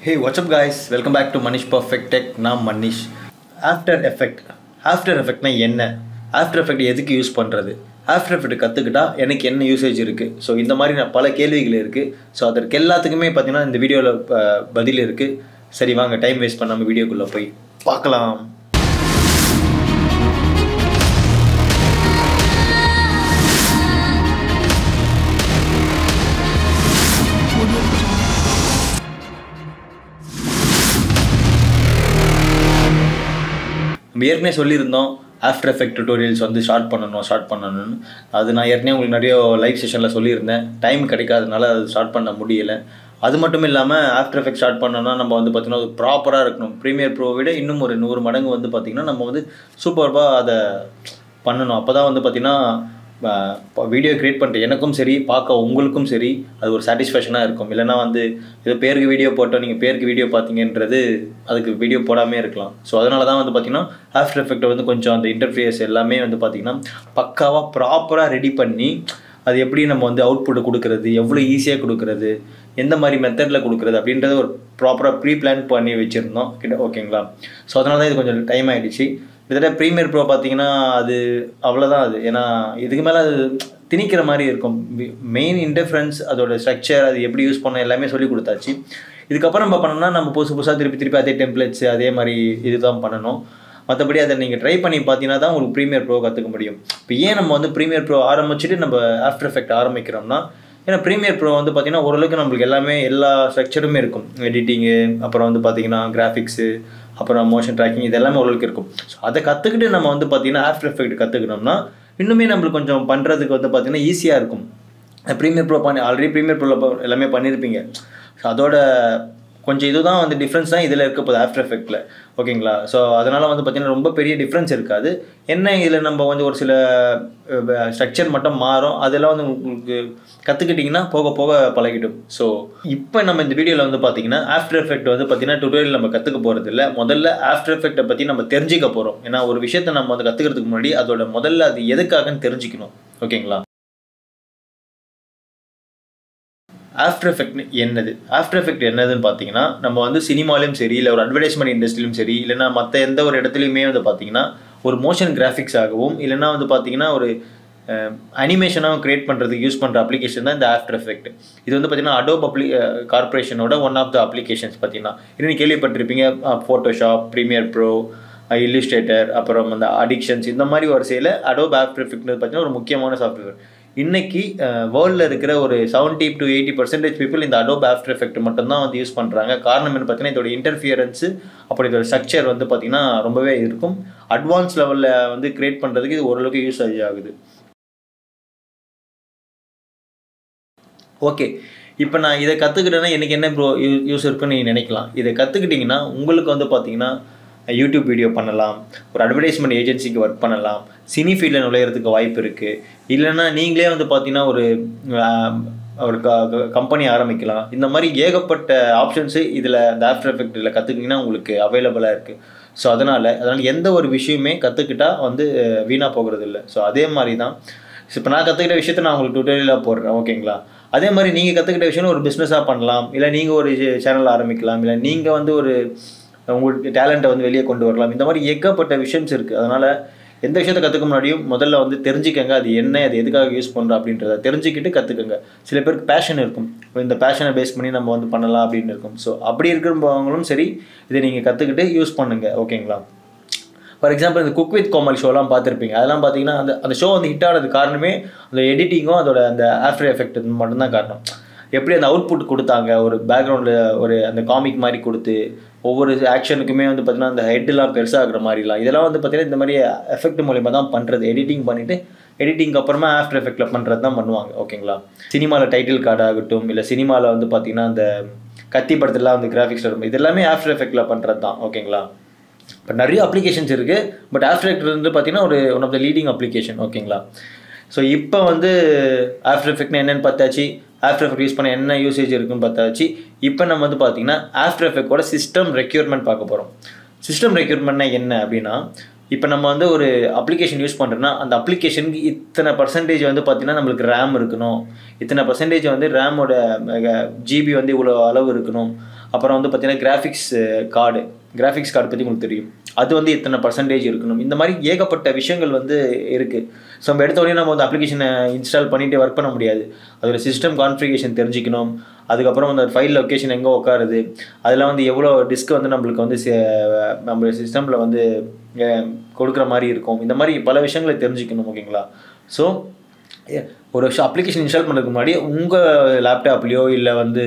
Hey, what's up guys? Welcome back to Manish Perfect Tech. நான் Manish. After Effect என்ன? After Effect எதுக்கு use பண்ணுறது? After Effect கற்றுக்கிட்டா எனக்கு என்ன யூசேஜ் இருக்குது? ஸோ இந்த மாதிரி பல கேள்விகள் இருக்குது. ஸோ அதற்கு எல்லாத்துக்குமே பார்த்தீங்கன்னா இந்த வீடியோவில் பதில் இருக்குது. சரி வாங்க டைம் வேஸ்ட் பண்ணாமல் வீடியோக்குள்ளே போய் பார்க்கலாம். ஏற்கனவே சொல்லியிருந்தோம் ஆஃப்டர் எஃபெக்ட் டுட்டோரியல்ஸ் வந்து ஸ்டார்ட் பண்ணணும்னு. அது நான் ஏற்கனவே உங்களுக்கு நிறைய லைவ் செஷனில் சொல்லியிருந்தேன். டைம் கிடைக்காதனால அது ஸ்டார்ட் பண்ண முடியலை. அது மட்டும் இல்லாமல் ஆஃப்டர் எஃபெக்ட் ஸ்டார்ட் பண்ணோன்னா நம்ம வந்து பார்த்திங்கன்னா அது ப்ராப்பராக இருக்கணும். ப்ரீமியர் ப்ரோ விட இன்னும் ஒரு 100 மடங்கு வந்து பார்த்திங்கன்னா நம்ம வந்து சூப்பராக அதை பண்ணணும். அப்போ தான் வந்து பார்த்திங்கன்னா வீடியோ க்ரியேட் பண்ணிட்டு எனக்கும் சரி பார்க்க உங்களுக்கும் சரி அது ஒரு சாட்டிஸ்ஃபேக்ஷனாக இருக்கும். இல்லைனா வந்து ஏதோ பேருக்கு வீடியோ போட்டோம், நீங்கள் பேருக்கு வீடியோ பார்த்தீங்கன்றது அதுக்கு வீடியோ போடாமே இருக்கலாம். ஸோ அதனால தான் வந்து பார்த்திங்கன்னா ஆஃப்டர் எஃபெக்ட் வந்து கொஞ்சம் அந்த இன்டர்ஃபேஸ் எல்லாமே வந்து பார்த்திங்கன்னா பக்காவாக ப்ராப்பராக ரெடி பண்ணி அது எப்படி நம்ம வந்து அவுட்புட் கொடுக்குறது, எவ்வளோ ஈஸியாக கொடுக்குறது, எந்த மாதிரி மெத்தடில் கொடுக்குறது அப்படின்றத ஒரு ப்ராப்பராக ப்ரீ பிளான் பண்ணி வச்சுருந்தோம் ஓகேங்களா. ஸோ அதனால தான் இது கொஞ்சம் டைம் ஆகிடுச்சு. கிட்டத்தட்ட ப்ரீமியர் ப்ரோ பார்த்தீங்கன்னா அது அவ்வளோதான். அது ஏன்னா இதுக்கு மேலே அது திணிக்கிற மாதிரி இருக்கும். மெயின் இன்டர்ஃபரன்ஸ், அதோட ஸ்ட்ரக்சர், அது எப்படி யூஸ் பண்ண எல்லாமே சொல்லி கொடுத்தாச்சு. இதுக்கப்புறம் நம்ம பண்ணோம்னா நம்ம புதுசாக திருப்பி அதே டெம்ப்ளேட்ஸ் அதே மாதிரி இதுதான் பண்ணணும். மற்றபடி அதை நீங்கள் ட்ரை பண்ணி பார்த்தீங்கன்னா தான் உங்களுக்கு ப்ரீமியர் ப்ரோ கற்றுக்க முடியும். இப்போ ஏன் நம்ம வந்து ப்ரீமியர் ப்ரோ ஆரம்பிச்சுட்டு நம்ம ஆஃப்டர் எஃபெக்ட் ஆரம்பிக்கிறோம்னா, ஏன்னா ப்ரீமியர் ப்ரோ வந்து பார்த்திங்கன்னா ஓரளவுக்கு நம்மளுக்கு எல்லா ஸ்ட்ரக்சருமே இருக்கும். எடிட்டிங்கு, அப்புறம் வந்து பார்த்திங்கன்னா கிராஃபிக்ஸு, அப்புறம் மோஷன் ட்ராக்கிங், இது எல்லாமே ஓரளவுக்கு இருக்கும். ஸோ அதை கற்றுக்கிட்டு நம்ம வந்து பார்த்திங்கன்னா ஆஃப்டர் எஃபெக்ட் கற்றுக்கணும்னா இன்னுமே நம்மளுக்கு கொஞ்சம் பண்ணுறதுக்கு வந்து பார்த்திங்கன்னா ஈஸியாக இருக்கும். Premiere Pro already Premiere Pro எல்லாமே பண்ணியிருப்பீங்க. ஸோ அதோட கொஞ்சம் இதுதான் வந்து டிஃப்ரென்ஸ் தான் இதில் இருக்க போகுது ஆஃப்டர் எஃபெக்டில், ஓகேங்களா. ஸோ அதனால் வந்து பார்த்திங்கன்னா ரொம்ப பெரிய டிஃப்ரென்ஸ் இருக்காது. என்ன இதில் நம்ம வந்து ஒரு சில ஸ்ட்ரக்சர் மட்டும் மாறும். அதெல்லாம் வந்து உங்களுக்கு கற்றுக்கிட்டிங்கன்னா போக போக பழகிடும். ஸோ இப்போ நம்ம இந்த வீடியோவில் வந்து பார்த்திங்கன்னா ஆஃப்டர் எஃபெக்ட் வந்து பார்த்திங்கன்னா டுட்டோரியல் நம்ம கற்றுக்க போகிறது இல்லை. முதல்ல ஆஃப்டர் எஃபெக்டை பற்றி நம்ம தெரிஞ்சிக்க போகிறோம். ஏன்னா ஒரு விஷயத்தை நம்ம வந்து கற்றுக்கிறதுக்கு முன்னாடி அதோட முதல்ல அது எதுக்காகன்னு தெரிஞ்சுக்கணும், ஓகேங்களா. ஆஃப்டர் எஃபெக்ட் என்னது? ஆஃப்டர் எஃபெக்ட் என்னதுன்னு பார்த்தீங்கன்னா நம்ம வந்து சினிமாலையும் சரி, இல்லை ஒரு அட்வர்டைஸ்மெண்ட் இண்டஸ்ட்ரியிலும் சரி, இல்லைனா மற்ற எந்த ஒரு இடத்துலையுமே வந்து பார்த்திங்கன்னா ஒரு மோஷன் கிராஃபிக்ஸ் ஆகவும் இல்லைனா வந்து பார்த்திங்கன்னா ஒரு அனிமேஷனாகவும் க்ரியேட் பண்ணுறதுக்கு யூஸ் பண்ணுற அப்ளிகேஷன் தான் இந்த ஆஃப்டர் எஃபெக்ட். இது வந்து பார்த்திங்கன்னா அடோப் கார்பரேஷனோட ஒன் ஆஃப் த அப்ளிகேஷன்ஸ். பார்த்திங்கன்னா இன்னும் கேள்விப்பட்டிருப்பீங்க, ஃபோட்டோஷாப், ப்ரீமியர் ப்ரோ, இல்லுஸ்ட்ரேட்டர், அப்புறம் அந்த அடிக்ஷன்ஸ், இந்த மாதிரி வரிசையில் அடோப் ஆஃப்டர் எஃபெக்ட்னு பார்த்திங்கன்னா ஒரு முக்கியமான சாஃப்ட்வேர். இன்றைக்கி வேர்ல்டில் இருக்கிற ஒரு 70 to 80% பீப்புள் இந்த அடோப் ஆஃப்டர் எஃபெக்ட் மட்டும்தான் வந்து யூஸ் பண்ணுறாங்க. காரணம் என்ன பார்த்தீங்கன்னா இதோட இன்டர்ஃபியரன்ஸு, அப்புறம் இதோட ஸ்ட்ரக்சர் வந்து பார்த்திங்கன்னா ரொம்பவே இருக்கும். அட்வான்ஸ் லெவலில் வந்து க்ரியேட் பண்ணுறதுக்கு இது ஓரளவுக்கு யூஸ் ஆகுது. ஓகே, இப்போ நான் இதை கற்றுக்கிட்டேன்னா எனக்கு என்ன ப்ரோ யூஸ் இருக்குன்னு நீங்கள் நினைக்கலாம். இதை கற்றுக்கிட்டிங்கன்னா உங்களுக்கு வந்து பார்த்திங்கன்னா யூடியூப் வீடியோ பண்ணலாம், ஒரு அட்வர்டைஸ்மெண்ட் ஏஜென்சிக்கு ஒர்க் பண்ணலாம், சினி ஃபீல்டில் நுழையிறதுக்கு வாய்ப்பு இருக்குது. இல்லைன்னா நீங்களே வந்து பார்த்திங்கன்னா ஒரு கம்பெனி ஆரம்பிக்கலாம். இந்த மாதிரி ஏகப்பட்ட ஆப்ஷன்ஸு இதில் இந்த ஆஃப்டர் எஃபெக்டில் கற்றுக்கிங்கன்னா உங்களுக்கு அவைலபிளாக இருக்குது. ஸோ அதனால் எந்த ஒரு விஷயமே கற்றுக்கிட்டால் வந்து வீணாக போகிறது இல்லை. ஸோ அதே மாதிரி தான் இப்போ நான் கற்றுக்கிட்ட விஷயத்தை நான் உங்களுக்கு டுட்டோரியலாக போடுறேன், ஓகேங்களா. அதே மாதிரி நீங்கள் கற்றுக்கிட்ட விஷயம் ஒரு பிஸ்னஸாக பண்ணலாம், இல்லை நீங்கள் ஒரு சேனல் ஆரம்பிக்கலாம், இல்லை நீங்கள் வந்து ஒரு உங்களுக்கு டேலண்ட்டை வந்து வெளியே கொண்டு வரலாம். இந்த மாதிரி ஏகப்பட்ட விஷயம்ஸ் இருக்குது. அதனால் எந்த விஷயத்தை கற்றுக்க முன்னாடியும் முதல்ல வந்து தெரிஞ்சுக்கங்க அது என்ன, அது எதுக்காக யூஸ் பண்ணுறோம் அப்படின்றத தெரிஞ்சுக்கிட்டு கற்றுக்கங்க. சில பேருக்கு பேஷன் இருக்கும், இந்த பேஷனை பேஸ் பண்ணி நம்ம வந்து பண்ணலாம் அப்படின்னு இருக்கும். ஸோ அப்படி இருக்கிறவங்களும் சரி இதை நீங்கள் கற்றுக்கிட்டு யூஸ் பண்ணுங்கள், ஓகேங்களா. ஃபார் எக்ஸாம்பிள் இந்த குக் வித் கோமல் ஷோலாம் பார்த்துருப்பீங்க. அதெல்லாம் பார்த்தீங்கன்னா அந்த ஷோ வந்து ஹிட் ஆனது காரணமே அந்த எடிட்டிங்கும் அதோட அந்த ஆஃப்டர் எஃபெக்ட் மட்டும்தான் காரணம். எப்படி அந்த அவுட்புட் கொடுத்தாங்க, ஒரு பேக்ரவுண்டில் ஒரு அந்த காமிக் மாதிரி கொடுத்து ஒவ்வொரு ஆக்ஷனுக்குமே வந்து பார்த்திங்கன்னா அந்த ஹெட்டெலாம் பெருசாகிற மாதிரிலாம், இதெல்லாம் வந்து பார்த்திங்கன்னா இந்த மாதிரி எஃபெக்ட் மூலிமா தான் பண்ணுறது. எடிட்டிங் பண்ணிவிட்டு எடிட்டிங்க்கு அப்புறமா ஆஃப்டர் எஃபெக்டில் பண்ணுறது தான் பண்ணுவாங்க, ஓகேங்களா. சினிமாவில் டைட்டில் கார்டு ஆகட்டும், இல்லை சினிமாவில் வந்து பார்த்திங்கன்னா அந்த கத்தி படத்துலாம் வந்து கிராஃபிக்ஸ் வரும், இது எல்லாமே ஆஃப்டர் எஃபெக்டில் பண்ணுறது தான், ஓகேங்களா. இப்போ நிறைய அப்ளிகேஷன்ஸ் இருக்குது, பட் ஆஃப்டர் எஃபெக்ட் வந்து பார்த்திங்கன்னா ஒரு one of the leading application, ஓகேங்களா. ஸோ இப்போ வந்து ஆஃப்டர் எஃபெக்ட்னா என்னென்னு பார்த்தாச்சு, ஆஃப்டர் எஃபெக்ட் யூஸ் பண்ண என்ன யூசேஜ் இருக்குன்னு பார்த்தாச்சு. இப்போ நம்ம வந்து பார்த்திங்கன்னா ஆஃப்டர் எஃபெக்டோட சிஸ்டம் ரெக்யூர்மெண்ட் பார்க்க போகிறோம். சிஸ்டம் ரெக்யூர்மெண்ட்னா என்ன அப்படின்னா, இப்போ நம்ம வந்து ஒரு அப்ளிகேஷன் யூஸ் பண்ணுறோன்னா அந்த அப்ளிகேஷனுக்கு இத்தனை பர்சன்டேஜ் வந்து பார்த்திங்கன்னா நம்மளுக்கு ரேம் இருக்கணும், இத்தனை பர்சன்டேஜ் வந்து ரேமோட ஜிபி வந்து இவ்வளோ அளவு இருக்கணும், அப்புறம் வந்து பார்த்தீங்கன்னா கிராஃபிக்ஸ் கார்டு பற்றி உங்களுக்கு தெரியும், அது வந்து இத்தனை பர்சன்டேஜ் இருக்கணும். இந்த மாதிரி ஏகப்பட்ட விஷயங்கள் வந்து இருக்குது. ஸோ நம்ம எடுத்த உடனே நம்ம வந்து அப்ளிகேஷனை இன்ஸ்டால் பண்ணிவிட்டு ஒர்க் பண்ண முடியாது. அதோட சிஸ்டம் கான்ஃபிகரேஷன் தெரிஞ்சுக்கணும். அதுக்கப்புறம் வந்து ஃபைல் லொக்கேஷன் எங்கே உட்காருது, அதெல்லாம் வந்து எவ்வளோ டிஸ்க் வந்து நம்மளுக்கு வந்து நம்ம சிஸ்டமில் வந்து கொடுக்குற மாதிரி இருக்கும். இந்த மாதிரி பல விஷயங்களை தெரிஞ்சுக்கணும். ஓகேங்களா? ஸோ ஒரு அப்ளிகேஷன் இன்ஸ்டால் பண்ணுறதுக்கு முன்னாடி உங்கள் லேப்டாப்லேயோ இல்லை வந்து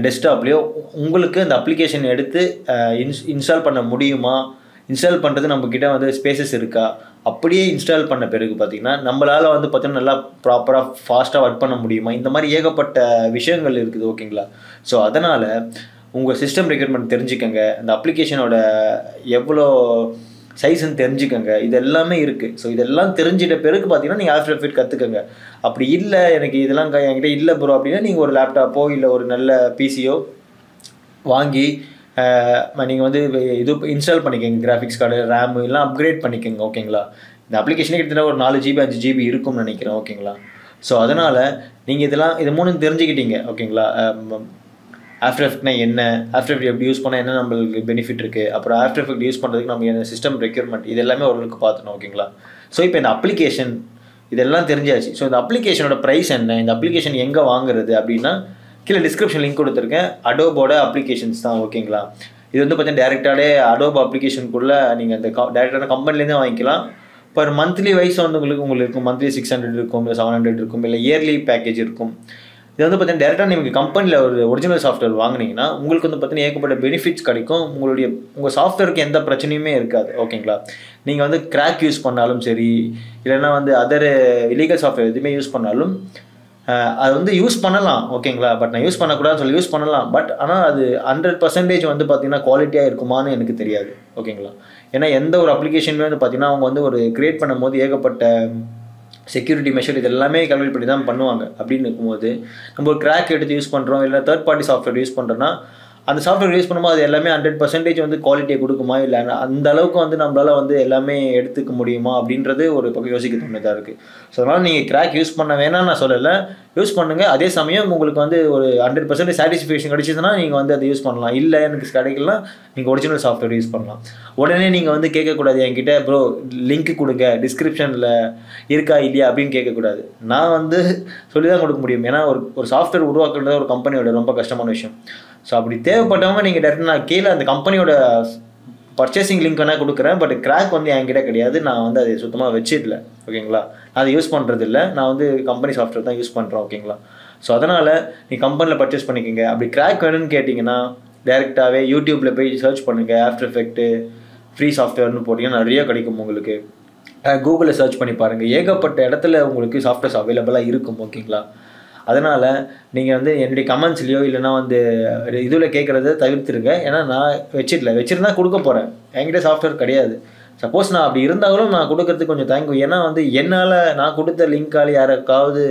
டெஸ்க்டாப்லேயோ உங்களுக்கு அந்த அப்ளிகேஷன் எடுத்து இன்ஸ்டால் பண்ண முடியுமா, இன்ஸ்டால் பண்ணுறது நம்மக்கிட்ட வந்து ஸ்பேசஸ் இருக்கா, அப்படியே இன்ஸ்டால் பண்ண பிறகு பார்த்திங்கன்னா நம்மளால் வந்து பார்த்திங்கன்னா நல்லா ப்ராப்பராக ஃபாஸ்ட்டாக ஒர்க் பண்ண முடியுமா, இந்த மாதிரி ஏகப்பட்ட விஷயங்கள் இருக்குது. ஓகேங்களா? ஸோ அதனால் உங்கள் சிஸ்டம் ரெக்யர்மெண்ட் தெரிஞ்சுக்கங்க, அந்த அப்ளிகேஷனோட எவ்வளோ சைஸ்ன்னு தெரிஞ்சுக்கங்க, இது எல்லாமே இருக்குது. ஸோ இதெல்லாம் தெரிஞ்சிட்ட பிறகு பார்த்தீங்கன்னா நீங்கள் ஆஃப்டர் எஃபெக்ட் கற்றுக்கங்க. அப்படி இல்லை எனக்கு இதெல்லாம் என்கிட்ட இல்லை ப்ரோ அப்படின்னா நீங்கள் ஒரு லேப்டாப்போ இல்லை ஒரு நல்ல பிசியோ வாங்கி நீங்கள் வந்து இது இன்ஸ்டால் பண்ணிக்கோங்க. கிராஃபிக்ஸ் கார்டு, ரேம் எல்லாம் அப்கிரேட் பண்ணிக்கோங்க. ஓகேங்களா? இந்த அப்ளிகேஷனே கிட்டத்தட்ட ஒரு 4 GB 5 GB இருக்கும்னு நினைக்கிறேன். ஓகேங்களா? ஸோ அதனால் நீங்கள் இது 3 தெரிஞ்சுக்கிட்டீங்க. ஓகேங்களா? ஆஃப்டர் எஃபெக்ட்னா என்ன, ஆஃப்டர் எஃபெக்ட் எப்படி யூஸ் பண்ணால் என்ன நம்மளுக்கு பெனிஃபிட் இருக்குது, அப்புறம் ஆஃப்டர் எஃபெக்ட் யூஸ் பண்ணுறதுக்கு நம்ம என்ன சிஸ்டம் ரெக்யர்மெண்ட், இது எல்லாமே ஓரளவுக்கு பார்த்துணும். ஓகேங்களா? ஸோ இப்போ இந்த அப்ளிகேஷன் இதெல்லாம் தெரிஞ்சாச்சு. ஸோ இந்த அப்ளிகேஷனோட ப்ரைஸ் என்ன, இந்த அப்ளிகேஷன் எங்கே வாங்குறது அப்படின்னா கீழே டிஸ்கிரிப்ஷன் லிங்க் கொடுத்துருக்கேன். அடோபோட அப்ளிகேஷன்ஸ் தான். ஓகேங்களா? இது வந்து பார்த்தீங்கன்னா டேரெக்டாகவே அடோபோ அப்ளிகேஷனுக்குள்ளே நீங்கள் அந்த டேரெக்டான கம்பெனிலேருந்து வாங்கிக்கலாம். பர் மந்த்லி வைஸ் வந்து உங்களுக்கு மந்த்லி 600 இருக்கும், இல்லை 700 இருக்கும், இல்லை இயர்லி பேக்கேஜ் இருக்கும். இது வந்து பார்த்தீங்கன்னா டேரெக்டாக நீங்கள் கம்பெனியில் ஒரு ஒரிஜினல் சாஃப்ட்வேர் வாங்கினீங்கன்னா உங்களுக்கு வந்து பார்த்தீங்கன்னா ஏகப்பட்ட பெனிஃபிட்ஸ் கிடைக்கும். உங்கள் சாஃப்ட்வேருக்கு எந்த பிரச்சனையுமே இருக்காது. ஓகேங்களா? நீங்கள் வந்து கிராக் யூஸ் பண்ணாலும் சரி, இல்லைன்னா வந்து அதர் இல்லீகல் சாஃப்ட்வேர் எதுவுமே யூஸ் பண்ணாலும் அது வந்து யூஸ் பண்ணலாம். ஓகேங்களா? பட் நான் யூஸ் பண்ணக்கூடாதுன்னு சொல்லி யூஸ் பண்ணலாம். பட் ஆனால் அது 100% வந்து பார்த்தீங்கன்னா குவாலிட்டியாக இருக்குமான்னு எனக்கு தெரியாது. ஓகேங்களா? ஏன்னா எந்த ஒரு அப்ளிகேஷனுமே வந்து பார்த்தீங்கன்னா அவங்க வந்து ஒரு கிரியேட் பண்ணும்போது ஏகப்பட்ட செக்யூரிட்டி மெஷர் இது எல்லாமே கால்குலேட் பண்ணி தான் பண்ணுவாங்க. அப்படின்னு இருக்கும்போது நம்ம ஒரு கிராக் எடுத்து யூஸ் பண்ணுறோம், இல்லை தேர்ட் பார்ட்டி சாஃப்ட்வேர் யூஸ் பண்ணுறோன்னா அந்த சாஃப்ட்வேர் யூஸ் பண்ணும்போது அது எல்லாமே 100% வந்து குவாலிட்டியை கொடுக்குமா, இல்லை அந்த அளவுக்கு வந்து நம்மளால் வந்து எல்லாமே எடுத்துக்க முடியுமா அப்படின்றது ஒரு பக்கம் யோசிக்க தோணுதாக இருக்குது. ஸோ அதனால் நீங்கள் கிராக் யூஸ் பண்ண வேணாம்னு நான் சொல்லலை, யூஸ் பண்ணுங்கள். அதே சமயம் உங்களுக்கு வந்து ஒரு 100% சாட்டிஸ்ஃபேக்ஷன் கிடைச்சதுன்னா நீங்கள் வந்து அதை யூஸ் பண்ணலாம். இல்லை எனக்கு கிடைக்கலாம், நீங்கள் ஒரிஜினல் சாஃப்ட்வேர் யூஸ் பண்ணலாம். உடனே நீங்கள் வந்து கேட்கக்கூடாது என்கிட்ட ப்ரோ லிங்க் கொடுங்க டிஸ்கிரிப்ஷனில் இருக்கா இல்லையா அப்படின்னு கேட்கக்கூடாது. நான் வந்து சொல்லி தான் கொடுக்க முடியும். ஏன்னா ஒரு சாஃப்ட்வேர் உருவாக்குறது ஒரு கம்பெனியோட ரொம்ப கஷ்டமான விஷயம். ஸோ அப்படி தேவைப்பட்டவங்க நீங்கள் டேரெக்டாக நான் கீழே அந்த கம்பெனியோட பர்ச்சேசிங் லிங்க் வேணால் கொடுக்குறேன். பட் கிராக் வந்து என்கிட்ட கிடையாது, நான் வந்து அதை சுத்தமாக வச்சிடல. ஓகேங்களா? நான் அதை யூஸ் பண்ணுறது இல்லை, நான் வந்து கம்பெனி சாஃப்ட்வேர் தான் யூஸ் பண்ணுறேன். ஓகேங்களா? ஸோ அதனால் நீ கம்பெனியில் பர்ச்சேஸ் பண்ணிக்கோங்க. அப்படி கிராக் வேணும்னு கேட்டிங்கன்னா டேரெக்டாகவே யூடியூப்பில் போய் சர்ச் பண்ணுங்கள். ஆஃப்டர் எஃபெக்ட்டு ஃப்ரீ சாஃப்ட்வேர்னு போட்டிங்கன்னா நிறைய கிடைக்கும் உங்களுக்கு. கூகுளில் சர்ச் பண்ணி பாருங்கள், ஏகப்பட்ட இடத்துல உங்களுக்கு சாஃப்ட்வேர்ஸ் அவைலபிளாக இருக்கும். ஓகேங்களா? அதனால் நீங்கள் வந்து என்னுடைய கமெண்ட்ஸ்லையோ இல்லைனா வந்து இதில் கேட்குறத தவிர்த்துருங்க. ஏன்னா நான் வச்சிருந்தா கொடுக்க போகிறேன், என்கிட்ட சாஃப்ட்வேர் கிடையாது. சப்போஸ் நான் அப்படி இருந்தாலும் நான் கொடுக்கறதுக்கு கொஞ்சம் தேங்கும். ஏன்னா வந்து என்னால் நான் கொடுத்த லிங்க்கால் யாருக்காவது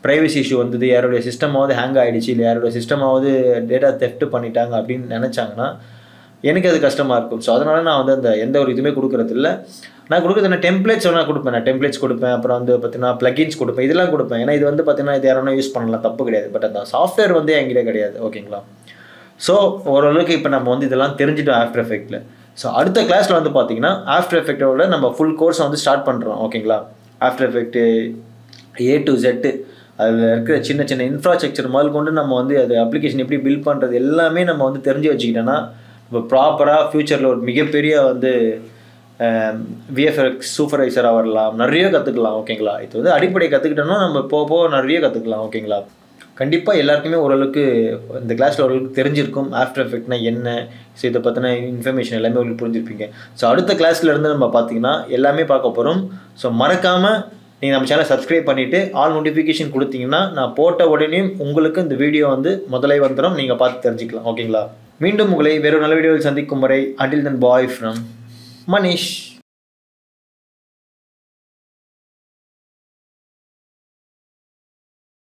ப்ரைவசி இஷ்யூ வந்தது, யாருடைய சிஸ்டமாவது ஹேங் ஆகிடுச்சு, இல்லை யாருடைய சிஸ்டமாவது டேட்டா தெஃப்ட் பண்ணிட்டாங்க அப்படின்னு நினச்சாங்கன்னா எனக்கு அது கஷ்டமாக இருக்கும். ஸோ அதனால் நான் வந்து அந்த எந்த ஒரு இதுவுமே கொடுக்குறது இல்லை. நான் கொடுக்குறது என்ன டெம்ப்ளேட்ஸ் வேணால் கொடுப்பேன். நான் டெம்ப்ளேட்ஸ் கொடுப்பேன், அப்புறம் வந்து பார்த்தீங்கன்னா ப்ளகின்ஸ் கொடுப்பேன், இதெல்லாம் கொடுப்பேன். ஏன்னா இது வந்து பார்த்தீங்கன்னா இது யாரும் யூஸ் பண்ணலாம், தப்பு கிடையாது. பட் அந்த சாஃப்ட்வேர் வந்து என்கிட்ட கிடையாது. ஓகேங்களா? ஸோ ஓரளவுக்கு இப்போ நம்ம வந்து இதெல்லாம் தெரிஞ்சுட்டோம் ஆஃப்டர் எஃபெக்ட்டில். ஸோ அடுத்த கிளாஸில் வந்து பார்த்தீங்கன்னா ஆஃப்டர் எஃபெக்டோட நம்ம ஃபுல் கோர்ஸை வந்து ஸ்டார்ட் பண்ணுறோம். ஓகேங்களா? After effect A to Z அதில் இருக்கிற சின்ன சின்ன இன்ஃப்ராஸ்ட்ரக்சர் முதல் கொண்டு நம்ம வந்து அது அப்ளிகேஷன் எப்படி பில்ட் பண்ணுறது எல்லாமே நம்ம வந்து தெரிஞ்சு வச்சுக்கிட்டோன்னா இப்போ ப்ராப்பராக ஃப்யூச்சரில் ஒரு மிகப்பெரிய வந்து விஎஃப்எக்ஸ் சூப்பர்வைசராக வரலாம், நிறைய கற்றுக்கலாம். ஓகேங்களா? இது வந்து அடிப்படை கற்றுக்கிட்டோன்னா நம்ம போக நிறைய கற்றுக்கலாம். ஓகேங்களா? கண்டிப்பாக எல்லாருக்குமே ஓரளவுக்கு இந்த கிளாஸில் ஓரளவுக்கு தெரிஞ்சிருக்கும் ஆஃப்டர் எஃபெக்ட்னா என்ன. ஸோ இதை பற்றின இன்ஃபர்மேஷன் எல்லாமே உங்களுக்கு புரிஞ்சிருப்பீங்க. ஸோ அடுத்த கிளாஸ்லேருந்து நம்ம பார்த்தீங்கன்னா எல்லாமே பார்க்க போகிறோம். ஸோ மறக்காமல் நீங்கள் நம்ம சேனலை சப்ஸ்கிரைப் பண்ணிவிட்டு ஆல் நோட்டிஃபிகேஷன் கொடுத்தீங்கன்னா நான் போட்ட உடனே உங்களுக்கு இந்த வீடியோ வந்து முதலே வந்துடும், நீங்கள் பார்த்து தெரிஞ்சுக்கலாம். ஓகேங்களா? மீண்டும் உங்களை வேறு நல்ல வீடியோவில் சந்திக்கும் வரை until then bye from Manish.